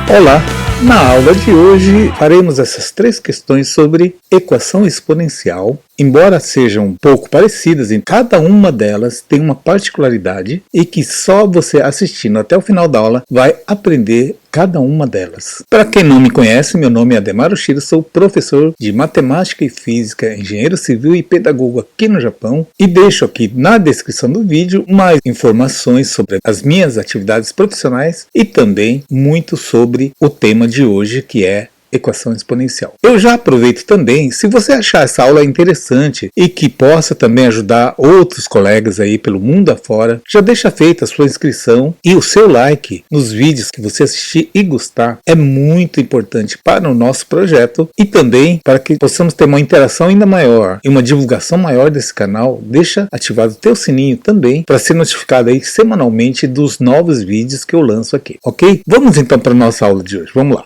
Olá! Na aula de hoje faremos essas três questões sobre equação exponencial. Embora sejam um pouco parecidas, em cada uma delas tem uma particularidade e que só você assistindo até o final da aula vai aprender cada uma delas. Para quem não me conhece, meu nome é Ademar Oshiro, sou professor de Matemática e Física, engenheiro civil e pedagogo aqui no Japão e deixo aqui na descrição do vídeo mais informações sobre as minhas atividades profissionais e também muito sobre o tema de hoje, que é equação exponencial. Eu já aproveito também, se você achar essa aula interessante e que possa também ajudar outros colegas aí pelo mundo afora, já deixa feita a sua inscrição e o seu like nos vídeos que você assistir e gostar. É muito importante para o nosso projeto e também para que possamos ter uma interação ainda maior e uma divulgação maior desse canal. Deixa ativado o teu sininho também para ser notificado aí semanalmente dos novos vídeos que eu lanço aqui, ok? Vamos então para a nossa aula de hoje, vamos lá.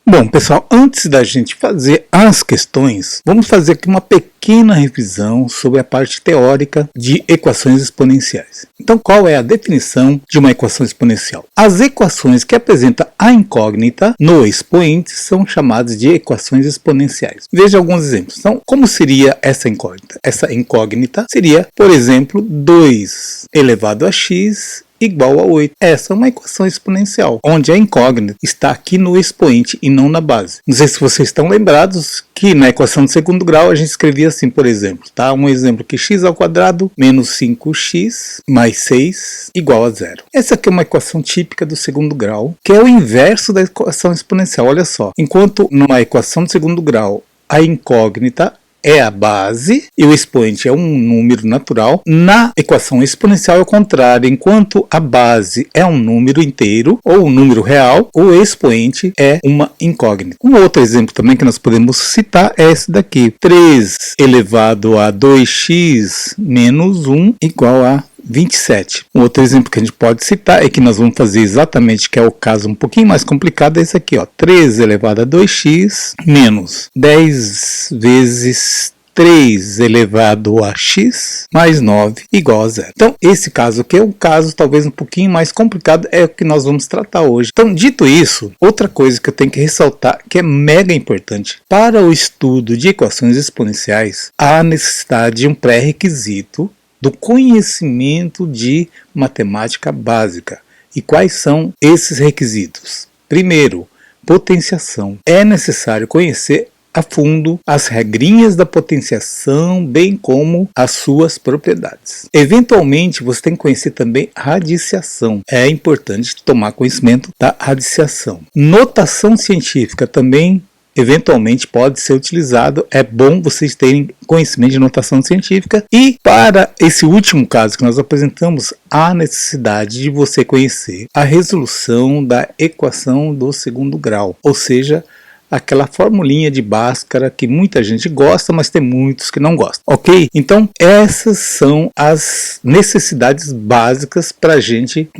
Bom, pessoal, antes da gente fazer as questões, vamos fazer aqui uma pequena revisão sobre a parte teórica de equações exponenciais. Então, qual é a definição de uma equação exponencial? As equações que apresentam a incógnita no expoente são chamadas de equações exponenciais. Veja alguns exemplos. Então, como seria essa incógnita? Essa incógnita seria, por exemplo, 2 elevado a x igual a 8. Essa é uma equação exponencial, onde a incógnita está aqui no expoente e não na base. Não sei se vocês estão lembrados que na equação de segundo grau a gente escrevia assim, por exemplo, tá? Um exemplo que x ao quadrado menos 5x mais 6 igual a 0. Essa aqui é uma equação típica do segundo grau, que é o inverso da equação exponencial. Olha só, enquanto numa equação de segundo grau a incógnita é a base e o expoente é um número natural, na equação exponencial é o contrário. Enquanto a base é um número inteiro ou um número real, o expoente é uma incógnita. Um outro exemplo também que nós podemos citar é esse daqui: 3 elevado a 2x menos 1 igual a 27. Um outro exemplo que a gente pode citar é que nós vamos fazer exatamente, que é o caso um pouquinho mais complicado, é esse aqui, ó, 3 elevado a 2x menos 10 vezes 3 elevado a x mais 9 igual a 0. Então, esse caso aqui é um caso talvez um pouquinho mais complicado, é o que nós vamos tratar hoje. Então, dito isso, outra coisa que eu tenho que ressaltar, que é mega importante para o estudo de equações exponenciais, há a necessidade de um pré-requisito do conhecimento de matemática básica. E quais são esses requisitos? Primeiro, potenciação. É necessário conhecer a fundo as regrinhas da potenciação, bem como as suas propriedades. Eventualmente, você tem que conhecer também radiciação. É importante tomar conhecimento da radiciação. Notação científica também eventualmente pode ser utilizado. É bom vocês terem conhecimento de notação científica. E para esse último caso que nós apresentamos, há necessidade de você conhecer a resolução da equação do segundo grau, ou seja, aquela formulinha de Bhaskara que muita gente gosta, mas tem muitos que não gostam, ok? Então, essas são as necessidades básicas para a gente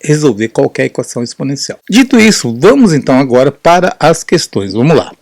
resolver qualquer equação exponencial. Dito isso, vamos então agora para as questões. Vamos lá.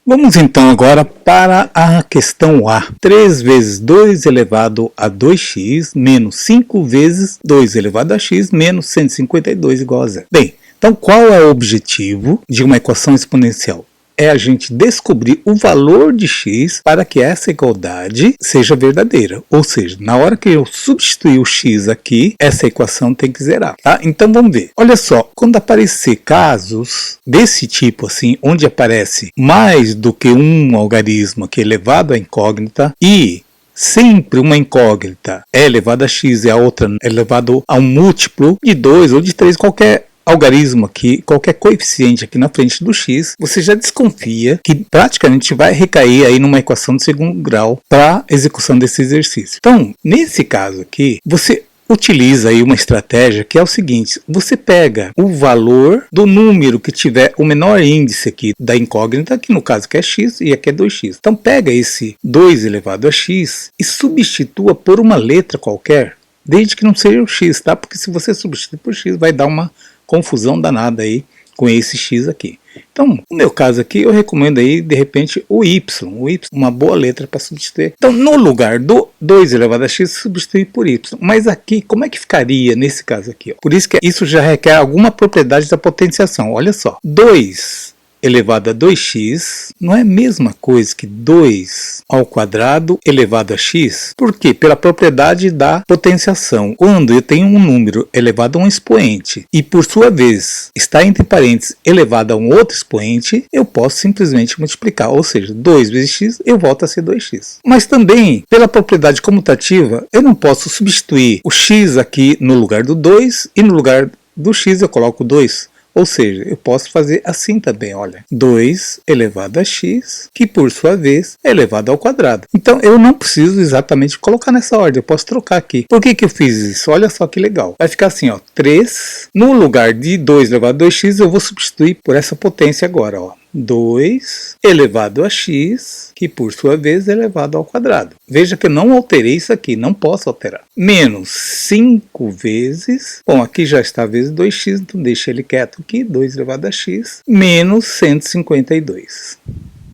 Vamos então agora para a questão A. 3 vezes 2 elevado a 2x menos 5 vezes 2 elevado a x menos 152 igual a 0. Bem, então, qual é o objetivo de uma equação exponencial? É a gente descobrir o valor de x para que essa igualdade seja verdadeira. Ou seja, na hora que eu substituir o x aqui, essa equação tem que zerar, tá? Então, vamos ver. Olha só, quando aparecer casos desse tipo, assim, onde aparece mais do que um algarismo aqui elevado à incógnita e sempre uma incógnita é elevada a x e a outra é elevado a um múltiplo de 2 ou de 3, qualquer algarismo aqui, qualquer coeficiente aqui na frente do x, você já desconfia que praticamente vai recair aí numa equação de segundo grau para execução desse exercício. Então, nesse caso aqui, você utiliza aí uma estratégia que é o seguinte: você pega o valor do número que tiver o menor índice aqui da incógnita, que no caso aqui é x e aqui é 2x. Então pega esse 2 elevado a x e substitua por uma letra qualquer, desde que não seja o x, tá? Porque se você substituir por x vai dar uma confusão danada aí com esse x aqui. Então, no meu caso aqui, eu recomendo aí, de repente, o y. O y, uma boa letra para substituir. Então, no lugar do 2 elevado a x, substituir por y. Mas aqui, como é que ficaria nesse caso aqui? Ó? Por isso que isso já requer alguma propriedade da potenciação. Olha só, 2 elevado a 2x não é a mesma coisa que 2 ao quadrado elevado a x. Por quê? Pela propriedade da potenciação. Quando eu tenho um número elevado a um expoente e, por sua vez, está entre parênteses elevado a um outro expoente, eu posso simplesmente multiplicar. Ou seja, 2 vezes x, eu volto a ser 2x. Mas também, pela propriedade comutativa, eu não posso substituir o x aqui no lugar do 2 e no lugar do x eu coloco 2. Ou seja, eu posso fazer assim também, olha. 2 elevado a x, que por sua vez é elevado ao quadrado. Então, eu não preciso exatamente colocar nessa ordem, eu posso trocar aqui. Por que que eu fiz isso? Olha só que legal. Vai ficar assim, ó, 3, no lugar de 2 elevado a 2x, eu vou substituir por essa potência agora, ó. 2 elevado a x, que por sua vez é elevado ao quadrado. Veja que eu não alterei isso aqui, não posso alterar. Menos 5 vezes, bom, aqui já está vezes 2x, então deixa ele quieto aqui, 2 elevado a x, menos 152.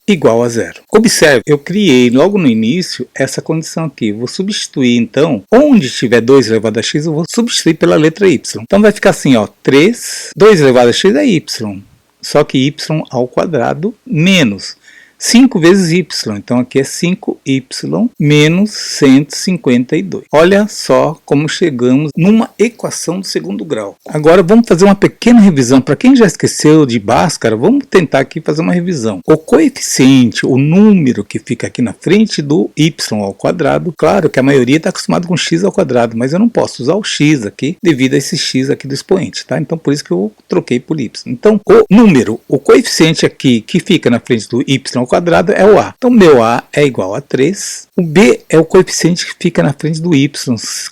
Igual a zero. Observe, eu criei logo no início essa condição aqui. Vou substituir então, onde tiver 2 elevado a x, eu vou substituir pela letra y. Então vai ficar assim, ó, 3, 2 elevado a x é y. Só que y ao quadrado menos 5 vezes y. Então aqui é 5y menos 152. Olha só como chegamos numa equação do segundo grau. Agora vamos fazer uma pequena revisão. Para quem já esqueceu de Bhaskara, vamos tentar aqui fazer uma revisão. O coeficiente, o número que fica aqui na frente do y ao quadrado, claro que a maioria está acostumado com x ao quadrado, mas eu não posso usar o x aqui devido a esse x aqui do expoente, tá? Então por isso que eu troquei por y. Então o número, o coeficiente aqui que fica na frente do y ao quadrado é o a. Então meu a é igual a 3. O b é o coeficiente que fica na frente do y,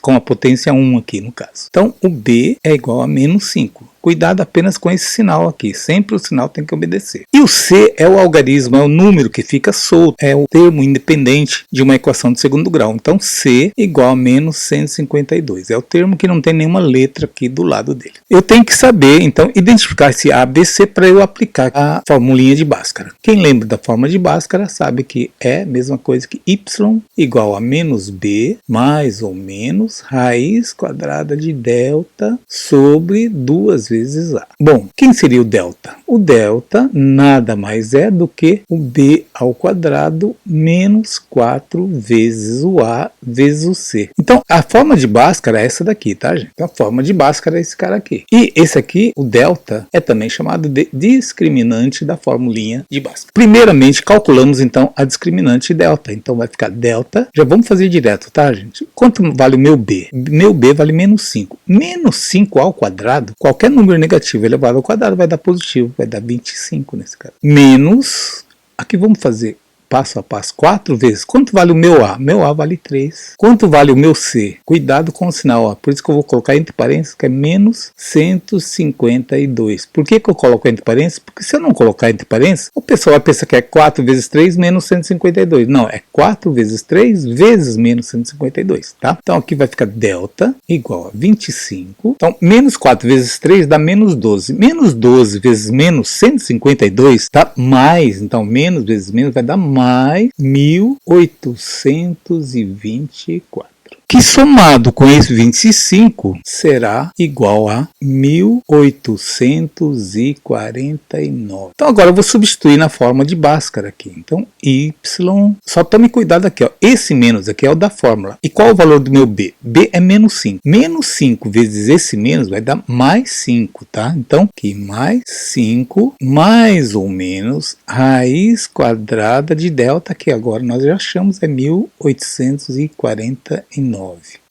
com a potência 1 aqui no caso. Então o b é igual a menos 5. Cuidado apenas com esse sinal aqui, sempre o sinal tem que obedecer. E o c é o algarismo, é o número que fica solto, é o termo independente de uma equação de segundo grau. Então c igual a menos 152, é o termo que não tem nenhuma letra aqui do lado dele. Eu tenho que saber, então, identificar esse a, b, c para eu aplicar a formulinha de Bhaskara. Quem lembra da fórmula de Bhaskara sabe que é a mesma coisa que y igual a menos b mais ou menos raiz quadrada de delta sobre 2 vezes a. Bom, quem seria o delta? O delta nada mais é do que o b ao quadrado menos 4 vezes o a vezes o c. Então, a forma de Bhaskara é essa daqui, tá, gente? Então, a forma de Bhaskara é esse cara aqui. E esse aqui, o delta, é também chamado de discriminante da formulinha de Bhaskara. Primeiramente, calculamos, então, a discriminante delta. Então, vai ficar delta. Já vamos fazer direto, tá, gente? Quanto vale o meu b? Meu b vale menos 5. Menos 5 ao quadrado, qualquer número negativo elevado ao quadrado vai dar positivo, vai dar 25 nesse caso. Menos, aqui vamos fazer passo a passo, 4 vezes. Quanto vale o meu a? Meu a vale 3. Quanto vale o meu c? Cuidado com o sinal, ó. Por isso que eu vou colocar entre parênteses, que é menos 152. Por que que eu coloco entre parênteses? Porque se eu não colocar entre parênteses, o pessoal vai pensar que é 4 vezes 3 menos 152. Não, é 4 vezes 3 vezes menos 152, tá? Então aqui vai ficar delta igual a 25. Então, menos 4 vezes 3 dá menos 12. Menos 12 vezes menos 152 dá mais. Então, menos vezes menos vai dar mais 1824. Que somado com esse 25 será igual a 1849. Então agora eu vou substituir na forma de Bhaskara aqui. Então y, só tome cuidado aqui, ó. Esse menos aqui é o da fórmula. E qual é o valor do meu b? B é menos 5. Menos 5 vezes esse menos vai dar mais 5, tá? Então aqui mais 5 mais ou menos raiz quadrada de delta, que agora nós já achamos é 1849.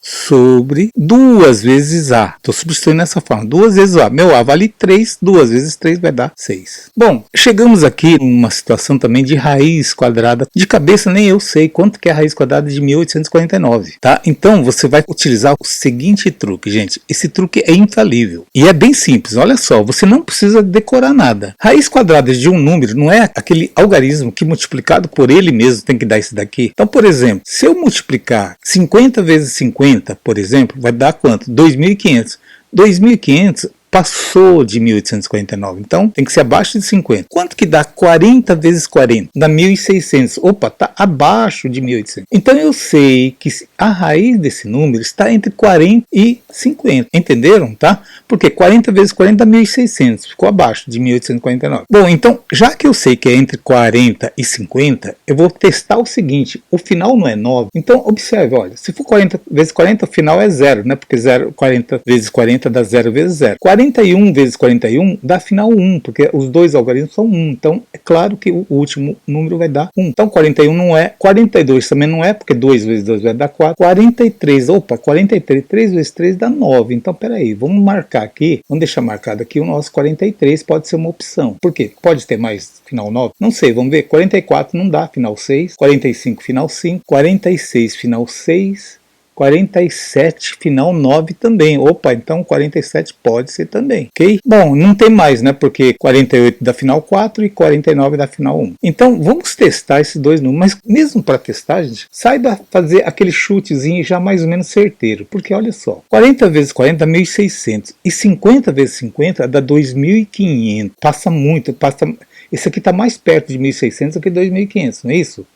Sobre 2 vezes a. Estou substituindo essa forma. 2 vezes a. Meu a vale 3. 2 vezes 3 vai dar 6. Bom, chegamos aqui numa situação também de raiz quadrada. De cabeça nem eu sei quanto que é a raiz quadrada de 1849. Tá? Então você vai utilizar o seguinte truque, gente. Esse truque é infalível. E é bem simples. Olha só, você não precisa decorar nada. Raiz quadrada de um número não é aquele algarismo que multiplicado por ele mesmo tem que dar isso daqui. Então, por exemplo, se eu multiplicar 50 vezes 50, por exemplo, vai dar quanto? 2.500. 2.500 passou de 1849, então tem que ser abaixo de 50. Quanto que dá 40 vezes 40? Dá 1.600. Opa, está abaixo de 1.800. Então eu sei que a raiz desse número está entre 40 e 50. Entenderam, tá? Porque 40 vezes 40 dá 1.600, ficou abaixo de 1849. Bom, então, já que eu sei que é entre 40 e 50, eu vou testar o seguinte, o final não é 9, então observe, olha, se for 40 vezes 40, o final é 0, né? Porque 40 vezes 40 dá 0 vezes 0. 41 vezes 41 dá final 1, porque os dois algarismos são 1, então é claro que o último número vai dar 1. Então 41 não é, 42 também não é, porque 2 vezes 2 vai dar 4. 43, opa, 43, 3 vezes 3 dá 9, então peraí, vamos marcar aqui, vamos deixar marcado aqui o nosso 43, pode ser uma opção. Por quê? Pode ter mais final 9? Não sei, vamos ver, 44 não dá, final 6, 45 final 5, 46 final 6, 47, final 9 também. Opa, então 47 pode ser também, ok? Bom, não tem mais, né? Porque 48 dá final 4 e 49 dá final 1. Então, vamos testar esses dois números. Mas mesmo para testar, gente, saiba fazer aquele chutezinho já mais ou menos certeiro. Porque olha só, 40 vezes 40 dá 1.600 e 50 vezes 50 dá 2.500. Passa muito, passa... Esse aqui está mais perto de 1.600 do que 2.500, não é isso?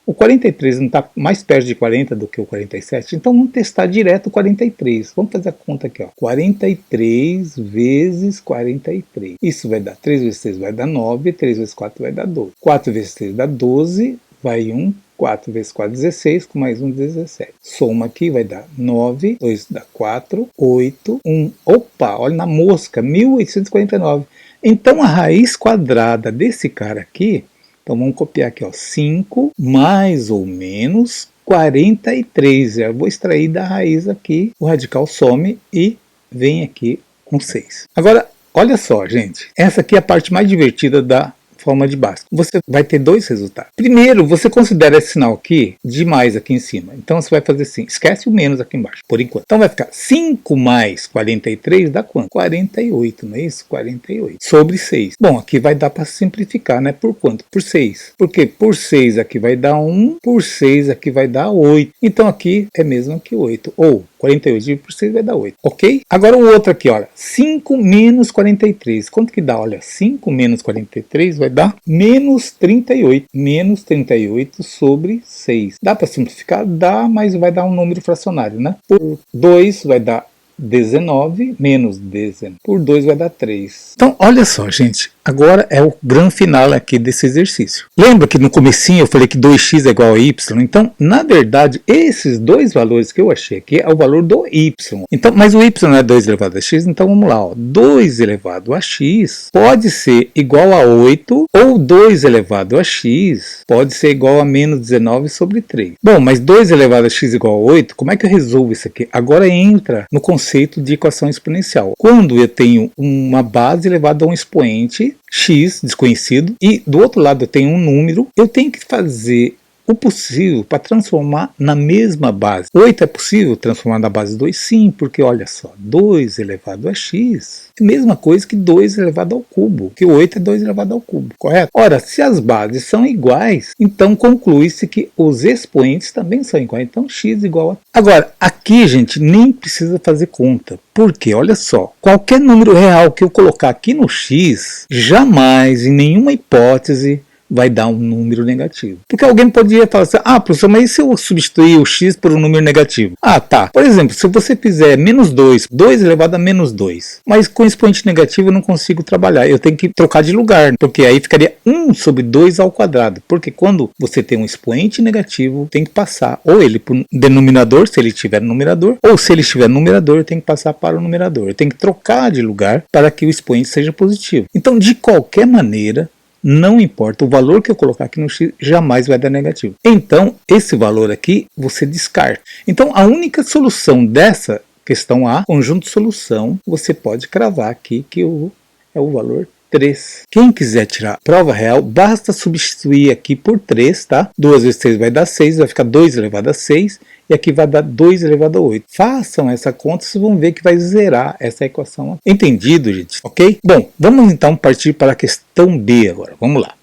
O 43 não está mais perto de 40 do que o 47, então vamos testar direto o 43. Vamos fazer a conta aqui, ó. 43 vezes 43. Isso vai dar 3 vezes 3 vai dar 9, 3 vezes 4 vai dar 12. 4 vezes 3 dá 12, vai 1. 4 vezes 4, 16, com mais 1, 17. Soma aqui, vai dar 9, 2 dá 4, 8, 1. Opa, olha na mosca, 1849. Então a raiz quadrada desse cara aqui, então vamos copiar aqui, ó, 5 mais ou menos 43. Eu vou extrair da raiz aqui, o radical some e vem aqui com 6. Agora, olha só, gente, essa aqui é a parte mais divertida da forma de Bhaskara. Você vai ter dois resultados. Primeiro, você considera esse sinal aqui de mais aqui em cima. Então você vai fazer assim, esquece o menos aqui embaixo, por enquanto. Então vai ficar 5 mais 43 dá quanto? 48, não é isso? 48. Sobre 6. Bom, aqui vai dar para simplificar, né? Por quanto? Por 6. Porque por 6 aqui vai dar 1, por 6 aqui vai dar 8. Então aqui é mesmo que 8. Ou 48 dividido por 6 vai dar 8, ok? Agora o outro aqui, olha, 5 menos 43. Quanto que dá? Olha, 5 menos 43 vai dar menos 38. Menos 38 sobre 6. Dá para simplificar? Dá, mas vai dar um número fracionário, né? Por 2 vai dar 19, menos 19. Por 2 vai dar 3. Então, olha só, gente. Agora é o grande final aqui desse exercício. Lembra que no comecinho eu falei que 2x é igual a y? Então, na verdade, esses dois valores que eu achei aqui é o valor do y. Então, mas o y não é 2 elevado a x, então vamos lá. Ó. 2 elevado a x pode ser igual a 8 ou 2 elevado a x pode ser igual a menos 19 sobre 3. Bom, mas 2 elevado a x igual a 8, como é que eu resolvo isso aqui? Agora entra no conceito de equação exponencial. Quando eu tenho uma base elevada a um expoente, x desconhecido, e do outro lado eu tenho um número, eu tenho que fazer o possível para transformar na mesma base. 8 é possível transformar na base 2? Sim, porque olha só, 2 elevado a x é a mesma coisa que 2 elevado ao cubo, que 8 é 2 elevado ao cubo, correto? Ora, se as bases são iguais, então conclui-se que os expoentes também são iguais, então x igual a... Agora, aqui, gente, nem precisa fazer conta, porque, olha só, qualquer número real que eu colocar aqui no x, jamais, em nenhuma hipótese, vai dar um número negativo. Porque alguém poderia falar assim, ah, professor, mas e se eu substituir o x por um número negativo? Ah, tá. Por exemplo, se você fizer menos 2, 2 elevado a menos 2, mas com expoente negativo eu não consigo trabalhar, eu tenho que trocar de lugar, porque aí ficaria 1 sobre 2 ao quadrado, porque quando você tem um expoente negativo, tem que passar ou ele por denominador, se ele tiver numerador, ou se ele estiver numerador, tem que passar para o numerador. Eu tenho que trocar de lugar para que o expoente seja positivo. Então, de qualquer maneira, não importa, o valor que eu colocar aqui no x jamais vai dar negativo. Então, esse valor aqui você descarta. Então, a única solução dessa questão A, conjunto de solução, você pode cravar aqui que é o valor 3. Quem quiser tirar prova real, basta substituir aqui por 3, tá? 2 vezes 3 vai dar 6, vai ficar 2 elevado a 6, e aqui vai dar 2 elevado a 8. Façam essa conta, vocês vão ver que vai zerar essa equação aqui. Entendido, gente? Ok? Bom, vamos então partir para a questão B agora. Vamos lá.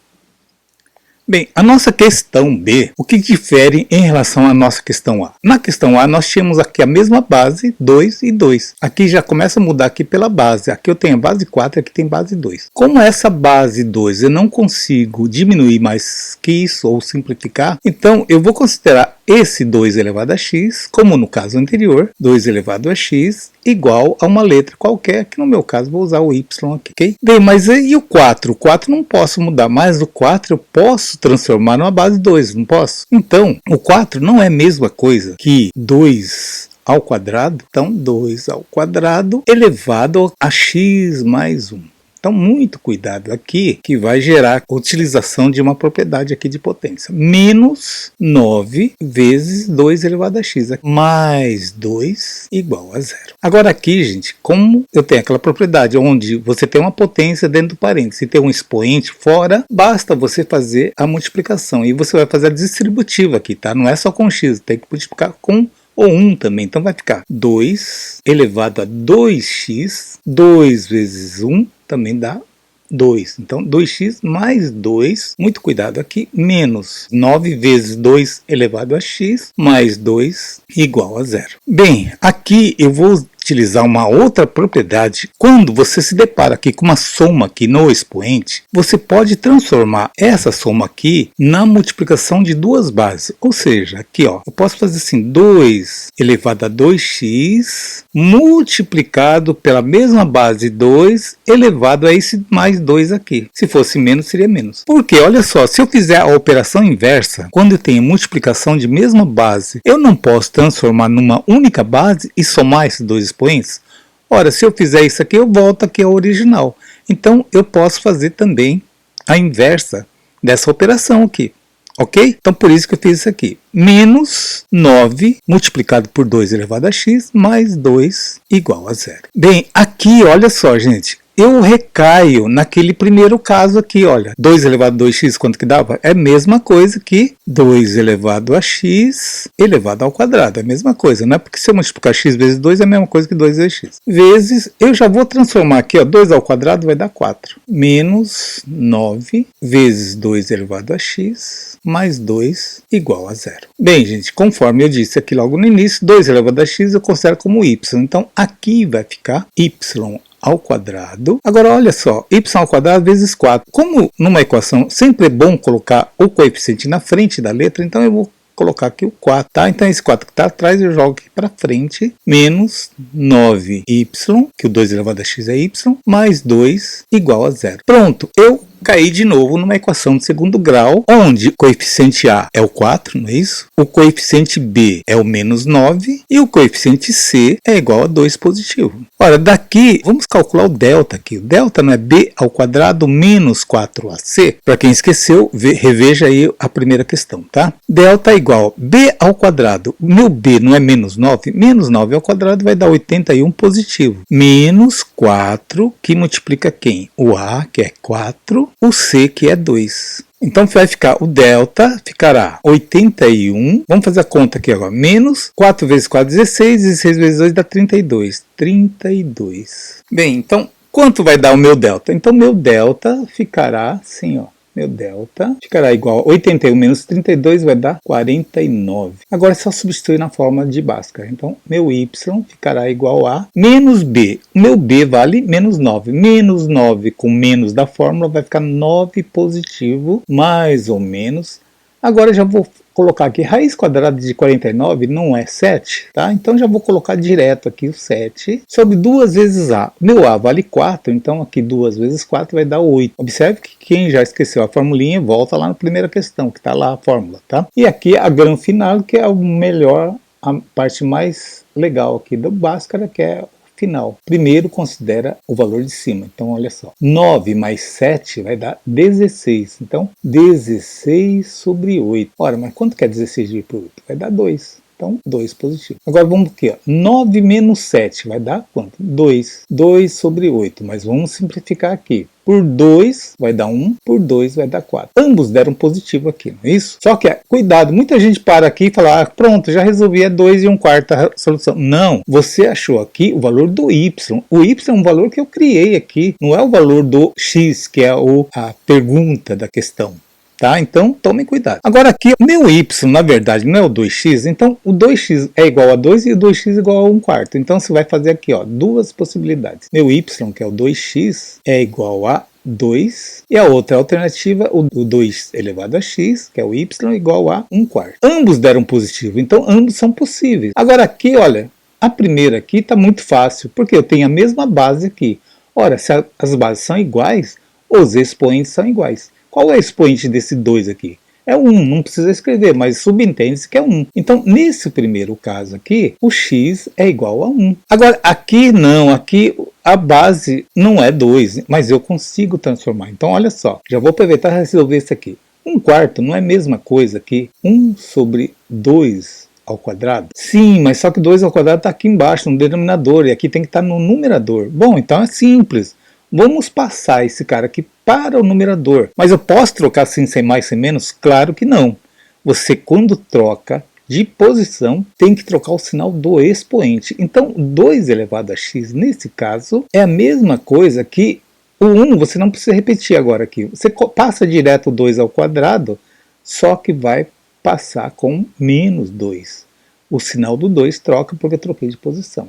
Bem, a nossa questão B, o que difere em relação à nossa questão A? Na questão A, nós tínhamos aqui a mesma base, 2 e 2. Aqui já começa a mudar aqui pela base. Aqui eu tenho a base 4 e aqui tem base 2. Como essa base 2 eu não consigo diminuir mais que isso ou simplificar, então eu vou considerar esse 2 elevado a x, como no caso anterior, 2 elevado a x, igual a uma letra qualquer, que no meu caso vou usar o y aqui, ok? Bem, mas e o 4? O 4 não posso mudar, mas o 4 eu posso transformar numa base 2, não posso? Então, o 4 não é a mesma coisa que 2 ao quadrado, então 2 ao quadrado elevado a x mais 1. Então, muito cuidado aqui, que vai gerar a utilização de uma propriedade aqui de potência. Menos 9 vezes 2 elevado a x, mais 2 igual a 0. Agora aqui, gente, como eu tenho aquela propriedade onde você tem uma potência dentro do parênteses e tem um expoente fora, basta você fazer a multiplicação. E você vai fazer a distributiva aqui, tá? Não é só com x, tem que multiplicar com ou 1 também. Então vai ficar 2 elevado a 2x, 2 vezes 1, também dá 2. Então, 2x mais 2, muito cuidado aqui, menos 9 vezes 2 elevado a x, mais 2 igual a 0. Bem, aqui eu vou utilizar uma outra propriedade. Quando você se depara aqui com uma soma aqui no expoente, você pode transformar essa soma aqui na multiplicação de duas bases. Ou seja, aqui ó, eu posso fazer assim, 2 elevado a 2x multiplicado pela mesma base 2 elevado a esse mais 2 aqui. Se fosse menos, seria menos. Porque, olha só, se eu fizer a operação inversa, quando eu tenho multiplicação de mesma base, eu não posso transformar numa única base e somar esses dois expoentes? Ora, se eu fizer isso aqui, eu volto aqui ao original. Então, eu posso fazer também a inversa dessa operação aqui. Ok? Então, por isso que eu fiz isso aqui. Menos 9 multiplicado por 2 elevado a x, mais 2 igual a 0. Bem, aqui, olha só, gente. Eu recaio naquele primeiro caso aqui, olha. 2 elevado a 2x, quanto que dava? É a mesma coisa que 2 elevado a x elevado ao quadrado. É a mesma coisa, não é? Porque se eu multiplicar x vezes 2 é a mesma coisa que 2 vezes x. Vezes, eu já vou transformar aqui, ó. 2 ao quadrado vai dar 4. Menos 9 vezes 2 elevado a x mais 2 igual a 0. Bem, gente, conforme eu disse aqui logo no início, 2 elevado a x eu considero como y. Então, aqui vai ficar y ao quadrado. Agora, olha só, y ao quadrado vezes 4. Como numa equação sempre é bom colocar o coeficiente na frente da letra, então eu vou colocar aqui o 4, tá? Então esse 4 que está atrás eu jogo aqui para frente, menos 9y, que o 2 elevado a x é y, mais 2 igual a 0. Pronto, eu caí de novo numa equação de segundo grau, onde o coeficiente A é o 4, não é isso? O coeficiente B é o menos 9 e o coeficiente C é igual a 2 positivo. Ora, daqui, vamos calcular o delta aqui. O delta não é B ao quadrado menos 4AC? Para quem esqueceu, reveja aí a primeira questão, tá? Delta é igual a B ao quadrado. Meu B não é menos 9? Menos 9 ao quadrado vai dar 81 positivo. Menos 4, que multiplica quem? O A, que é 4, o C, que é 2. Então vai ficar, o delta ficará 81, vamos fazer a conta aqui agora, menos 4 vezes 4, 16, 16 vezes 2 dá 32. 32. Bem, então, quanto vai dar o meu delta? Então, meu delta ficará assim, ó. Meu delta ficará igual a 81 menos 32 vai dar 49. Agora é só substituir na forma de Bhaskara. Então, meu y ficará igual a menos b. O meu b vale menos 9. Menos 9 com menos da fórmula vai ficar 9 positivo, mais ou menos. Agora já vou colocar aqui, raiz quadrada de 49 não é 7, tá? Então já vou colocar direto aqui o 7 sobre 2 vezes A. Meu A vale 4, então aqui 2 vezes 4 vai dar 8. Observe que quem já esqueceu a formulinha, volta lá na primeira questão, que está lá a fórmula, tá? E aqui a grã final, que é o melhor, a parte mais legal aqui do Bhaskara, que é final. Primeiro considera o valor de cima. Então, olha só. 9 mais 7 vai dar 16. Então, 16 sobre 8. Ora, mas quanto que é 16 dividido por 8? Vai dar 2. Então, 2 positivo. Agora, vamos aqui, ó. 9 menos 7 vai dar quanto? 2. 2 sobre 8. Mas vamos simplificar aqui. Por 2 vai dar 1, por 2 vai dar 4. Ambos deram positivo aqui, não é isso? Só que, cuidado, muita gente para aqui e fala, pronto, já resolvi, é 2 e 1/4 a solução. Não, você achou aqui o valor do y. O y é um valor que eu criei aqui, não é o valor do x, que é a pergunta da questão. tá? Então tomem cuidado. Agora aqui, meu y, na verdade, não é o 2x, então o 2x é igual a 2 e o 2x é igual a 1/4. Então você vai fazer aqui, ó, duas possibilidades. Meu y, que é o 2x, é igual a 2, e a outra alternativa, o 2 elevado a x, que é o y, igual a 1/4. Ambos deram positivo, então ambos são possíveis. Agora aqui, olha, a primeira aqui está muito fácil, porque eu tenho a mesma base aqui. Ora, se as bases são iguais, os expoentes são iguais. Qual é o expoente desse 2 aqui? É 1, não precisa escrever, mas subentende-se que é 1. Então, nesse primeiro caso aqui, o x é igual a 1. Agora, aqui não, aqui a base não é 2, mas eu consigo transformar. Então, olha só, já vou aproveitar para resolver isso aqui. 1/4 não é a mesma coisa que 1 sobre 2 ao quadrado? Sim, mas só que 2 ao quadrado está aqui embaixo, no denominador, e aqui tem que estar no numerador. Bom, então é simples. Vamos passar esse cara aqui para o numerador. Mas eu posso trocar assim, sem mais, sem menos? Claro que não. Você, quando troca de posição, tem que trocar o sinal do expoente. Então, 2 elevado a x, nesse caso, é a mesma coisa que o 1, você não precisa repetir agora aqui. Você passa direto o 2 ao quadrado, só que vai passar com menos 2. O sinal do 2 troca porque eu troquei de posição.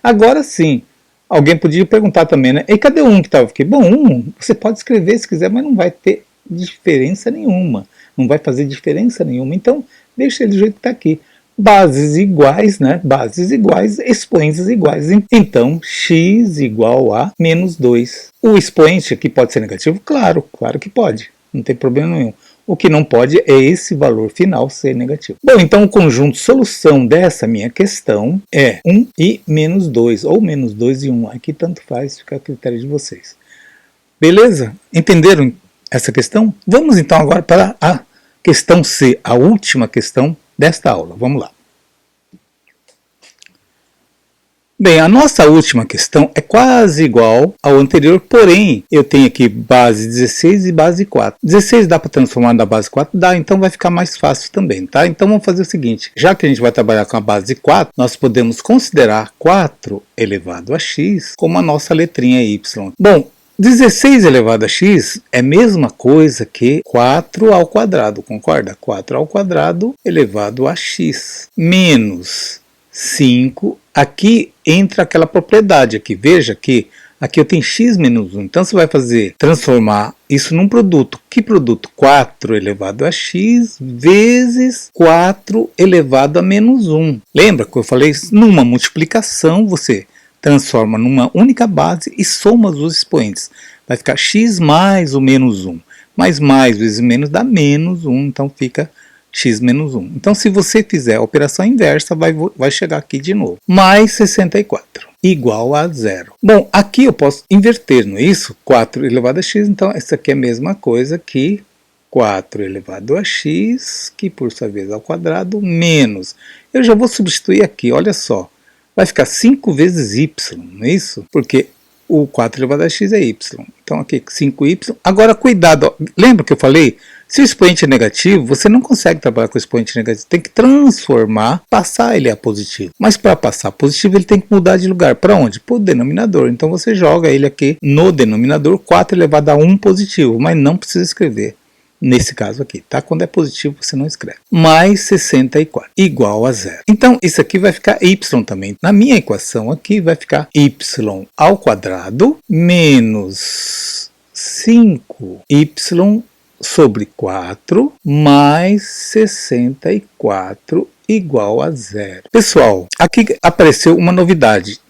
Agora sim, alguém podia perguntar também, né? E cadê o 1 que estava aqui? Bom, 1 você pode escrever se quiser, mas não vai ter diferença nenhuma. Não vai fazer diferença nenhuma. Então, deixa ele do jeito que está aqui. Bases iguais, né? Bases iguais, expoentes iguais. Então, x igual a menos 2. O expoente aqui pode ser negativo? Claro, claro que pode. Não tem problema nenhum. O que não pode é esse valor final ser negativo. Bom, então o conjunto solução dessa minha questão é 1 e menos 2, ou menos 2 e 1. Aqui tanto faz, fica a critério de vocês. Beleza? Entenderam essa questão? Vamos então agora para a questão C, a última questão desta aula. Vamos lá. Bem, a nossa última questão é quase igual ao anterior, porém eu tenho aqui base 16 e base 4. 16 dá para transformar na base 4? Dá, então vai ficar mais fácil também, tá? Então vamos fazer o seguinte, já que a gente vai trabalhar com a base 4, nós podemos considerar 4 elevado a x como a nossa letrinha y. Bom, 16 elevado a x é a mesma coisa que 4 ao quadrado, concorda? 4 ao quadrado elevado a x menos 5, aqui entra aquela propriedade aqui, veja que aqui eu tenho x menos 1, então você vai transformar isso num produto. Que produto? 4 elevado a x vezes 4 elevado a menos 1. Lembra que eu falei? Numa multiplicação você transforma numa única base e soma os expoentes. Vai ficar x mais o menos 1. Mais vezes menos dá menos 1, então fica x menos 1. Então, se você fizer a operação inversa, vai chegar aqui de novo. Mais 64, igual a 0. Bom, aqui eu posso inverter, não é isso? 4 elevado a x, então essa aqui é a mesma coisa que 4 elevado a x, que por sua vez ao quadrado, menos. Eu já vou substituir aqui, olha só. Vai ficar 5 vezes y, não é isso? Porque o 4 elevado a x é y. Então aqui 5y. Agora cuidado, ó. Lembra que eu falei? Se o expoente é negativo, você não consegue trabalhar com o expoente negativo. Tem que transformar, passar ele a positivo. Mas para passar a positivo, ele tem que mudar de lugar. Para onde? Para o denominador. Então você joga ele aqui no denominador, 4 elevado a 1 positivo. Mas não precisa escrever nesse caso aqui, tá? Quando é positivo, você não escreve. Mais 64, igual a 0. Então, isso aqui vai ficar y também. Na minha equação aqui, vai ficar y ao quadrado menos 5y sobre 4 mais 64 igual a 0. Pessoal, aqui apareceu uma novidade.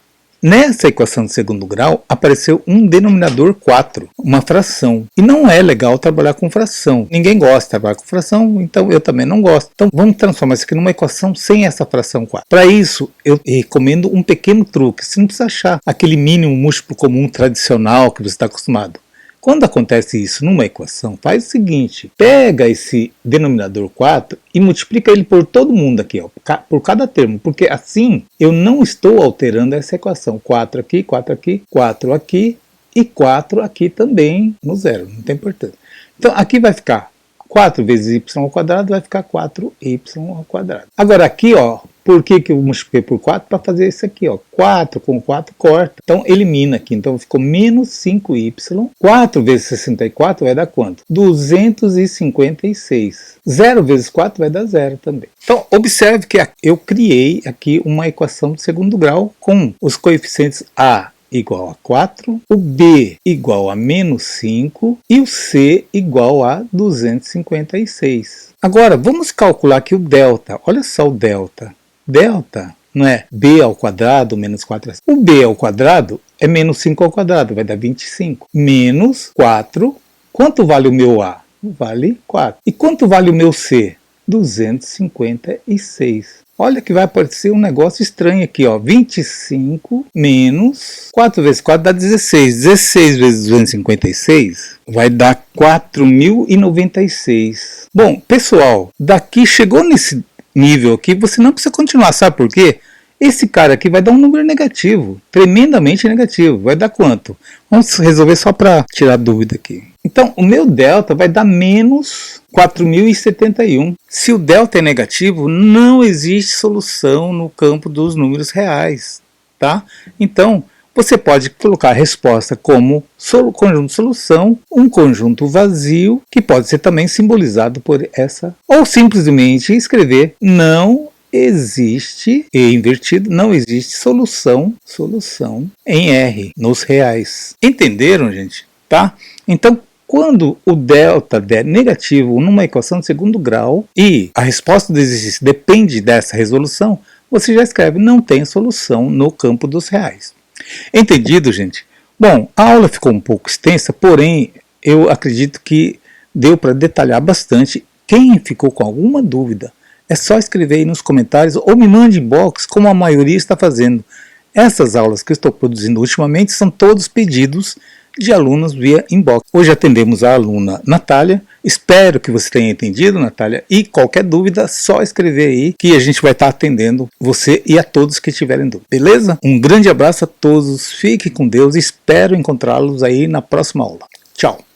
Nessa equação de segundo grau, apareceu um denominador 4, uma fração. E não é legal trabalhar com fração. Ninguém gosta de trabalhar com fração, então eu também não gosto. Então vamos transformar isso aqui numa equação sem essa fração 4. Para isso, eu recomendo um pequeno truque. Você não precisa achar aquele mínimo múltiplo comum tradicional que você está acostumado. Quando acontece isso numa equação, faz o seguinte, pega esse denominador 4 e multiplica ele por todo mundo aqui, ó, por cada termo, porque assim eu não estou alterando essa equação. 4 aqui, 4 aqui, 4 aqui e 4 aqui também no zero, não tem importância. Então aqui vai ficar 4 vezes y ao quadrado, vai ficar 4y ao quadrado. Agora aqui, ó, Por que eu multipliquei por 4? Para fazer isso aqui, ó. 4 com 4 corta. Então elimina aqui. Então ficou menos 5y. 4 vezes 64 vai dar quanto? 256. 0 vezes 4 vai dar 0 também. Então observe que eu criei aqui uma equação de segundo grau com os coeficientes a igual a 4, o b igual a menos 5 e o c igual a 256. Agora vamos calcular aqui o delta. Olha só o delta. Delta não é b ao quadrado menos 4. O b ao quadrado é menos 5 ao quadrado, vai dar 25. Menos 4. Quanto vale o meu a? Vale 4. E quanto vale o meu c? 256. Olha que vai aparecer um negócio estranho aqui, ó. 25 menos 4 vezes 4 dá 16. 16 vezes 256 vai dar 4.096. Bom, pessoal, daqui chegou nesse nível aqui, você não precisa continuar, sabe por quê? Esse cara aqui vai dar um número negativo, tremendamente negativo. Vai dar quanto? Vamos resolver só para tirar dúvida aqui. Então, o meu delta vai dar menos 4.071. Se o delta é negativo, não existe solução no campo dos números reais, tá? Então, você pode colocar a resposta como conjunto de solução, um conjunto vazio, que pode ser também simbolizado por essa, ou simplesmente escrever não existe, e invertido, não existe solução em R, nos reais. Entenderam, gente? Tá? Então, quando o delta der negativo numa equação de segundo grau e a resposta do exercício depende dessa resolução, você já escreve não tem solução no campo dos reais. Entendido, gente? Bom, a aula ficou um pouco extensa, porém, eu acredito que deu para detalhar bastante. Quem ficou com alguma dúvida, é só escrever aí nos comentários ou me mande inbox, como a maioria está fazendo. Essas aulas que eu estou produzindo ultimamente são todos pedidos de alunos via inbox. Hoje atendemos a aluna Natália. Espero que você tenha entendido, Natália. E qualquer dúvida, só escrever aí que a gente vai estar atendendo você e a todos que tiverem dúvida. Beleza? Um grande abraço a todos. Fique com Deus. Espero encontrá-los aí na próxima aula. Tchau!